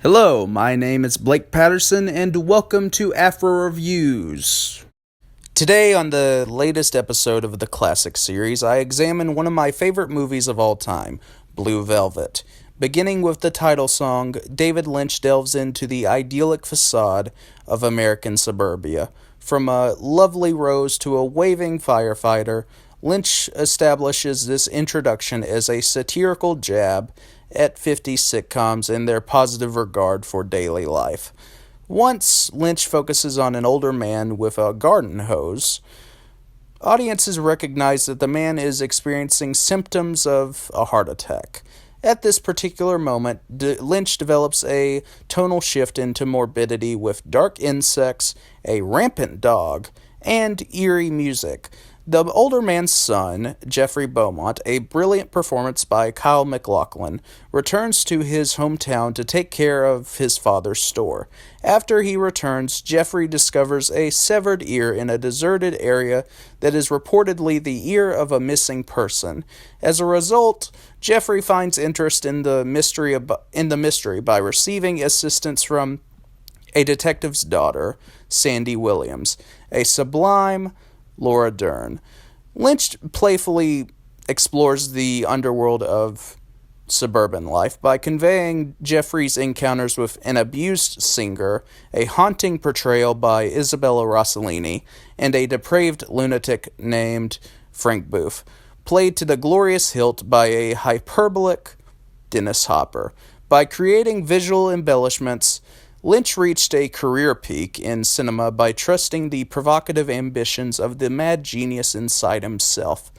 Hello, my name is Blake Patterson, and welcome to Afro Reviews. Today, on the latest episode of the Classic series, I examine one of my favorite movies of all time, Blue Velvet. Beginning with the title song, David Lynch delves into the idyllic facade of American suburbia. From a lovely rose to a waving firefighter, Lynch establishes this introduction as a satirical jab at 50s sitcoms and their positive regard for daily life. Once Lynch focuses on an older man with a garden hose, audiences recognize that the man is experiencing symptoms of a heart attack. At this particular moment, Lynch develops a tonal shift into morbidity with dark insects, a rampant dog, and eerie music. The older man's son, Jeffrey Beaumont, a brilliant performance by Kyle MacLachlan, returns to his hometown to take care of his father's store. After he returns, Jeffrey discovers a severed ear in a deserted area that is reportedly the ear of a missing person. As a result, Jeffrey finds interest in the mystery by receiving assistance from a detective's daughter, Sandy Williams, a sublime Laura Dern. Lynch playfully explores the underworld of suburban life by conveying Jeffrey's encounters with an abused singer, a haunting portrayal by Isabella Rossellini, and a depraved lunatic named Frank Booth, played to the glorious hilt by a hyperbolic Dennis Hopper. By creating visual embellishments, Lynch reached a career peak in cinema by trusting the provocative ambitions of the mad genius inside himself.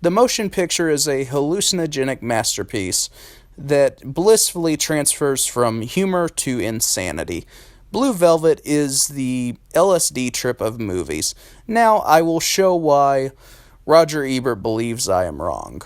The motion picture is a hallucinogenic masterpiece that blissfully transfers from humor to insanity. Blue Velvet is the LSD trip of movies. Now I will show why Roger Ebert believes I am wrong.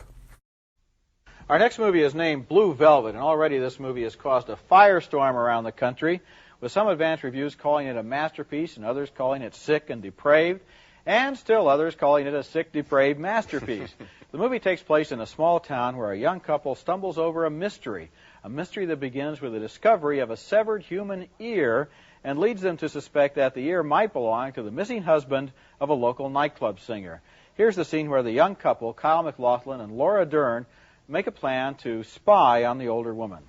Our next movie is named Blue Velvet, and already this movie has caused a firestorm around the country, with some advanced reviews calling it a masterpiece and others calling it sick and depraved, and still others calling it a sick, depraved masterpiece. The movie takes place in a small town where a young couple stumbles over a mystery that begins with the discovery of a severed human ear and leads them to suspect that the ear might belong to the missing husband of a local nightclub singer. Here's the scene where the young couple, Kyle MacLachlan and Laura Dern, make a plan to spy on the older woman.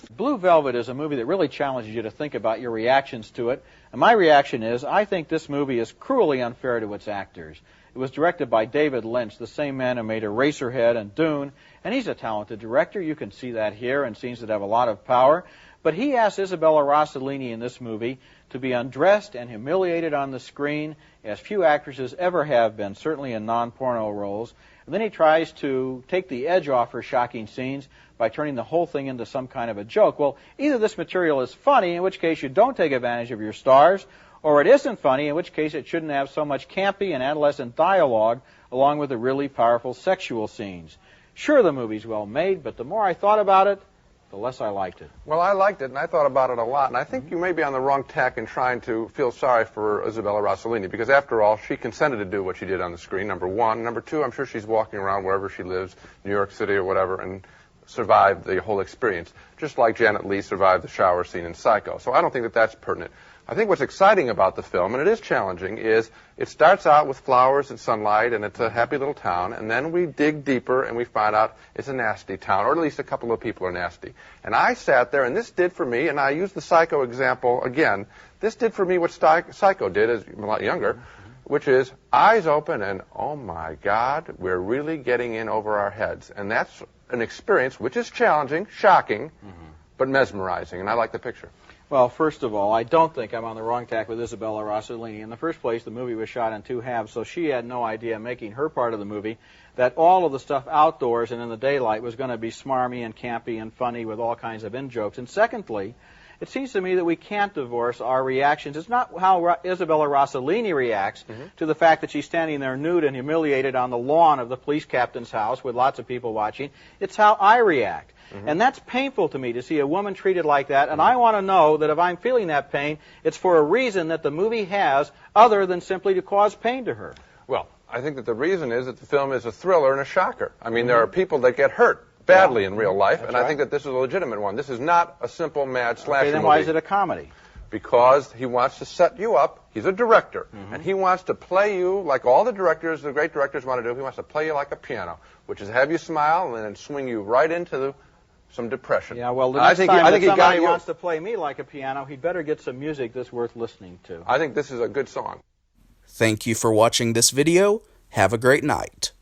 Blue Velvet is a movie that really challenges you to think about your reactions to it. And my reaction is, I think this movie is cruelly unfair to its actors. It was directed by David Lynch, the same man who made Eraserhead and Dune, and he's a talented director. You can see that here and seems to have a lot of power. But he asked Isabella Rossellini in this movie to be undressed and humiliated on the screen, as few actresses ever have been, certainly in non-porno roles. And then he tries to take the edge off her shocking scenes by turning the whole thing into some kind of a joke. Well, either this material is funny, in which case you don't take advantage of your stars, or it isn't funny, in which case it shouldn't have so much campy and adolescent dialogue along with the really powerful sexual scenes. Sure, the movie's well made, but the more I thought about it, the less I liked it. Well, I liked it, and I thought about it a lot, and I think you may be on the wrong tack in trying to feel sorry for Isabella Rossellini, because after all, she consented to do what she did on the screen, number one. Number two, I'm sure she's walking around wherever she lives, New York City or whatever, and survived the whole experience, just like Janet Leigh survived the shower scene in Psycho. So I don't think that that's pertinent. I think what's exciting about the film, and it is challenging, is it starts out with flowers and sunlight, and it's a happy little town, and then we dig deeper and we find out it's a nasty town, or at least a couple of people are nasty. And I sat there, and this did for me, and I used the Psycho example again, this did for me what Psycho did as a lot younger, which is eyes open and, oh my God, we're really getting in over our heads. And that's an experience which is challenging, shocking, but mesmerizing, and I like the picture. Well, first of all, I don't think I'm on the wrong tack with Isabella Rossellini. In the first place, the movie was shot in two halves, so she had no idea, making her part of the movie, that all of the stuff outdoors and in the daylight was going to be smarmy and campy and funny with all kinds of in-jokes. And secondly, it seems to me that we can't divorce our reactions. It's not how Isabella Rossellini reacts to the fact that she's standing there nude and humiliated on the lawn of the police captain's house with lots of people watching. It's how I react. And that's painful to me, to see a woman treated like that, and I want to know that if I'm feeling that pain, it's for a reason that the movie has other than simply to cause pain to her. Well, I think that the reason is that the film is a thriller and a shocker. I mean, there are people that get hurt badly in real life, and right. I think that this is a legitimate one. This is not a simple mad slasher Okay, then movie. why is it a comedy? Because he wants to set you up. He's a director, and he wants to play you like all the directors, the great directors want to do. He wants to play you like a piano, which is have you smile and then swing you right into some depression. Yeah, well, the next time he got somebody you. wants to play me like a piano, he'd better get some music that's worth listening to. I think this is a good song. Thank you for watching this video. Have a great night.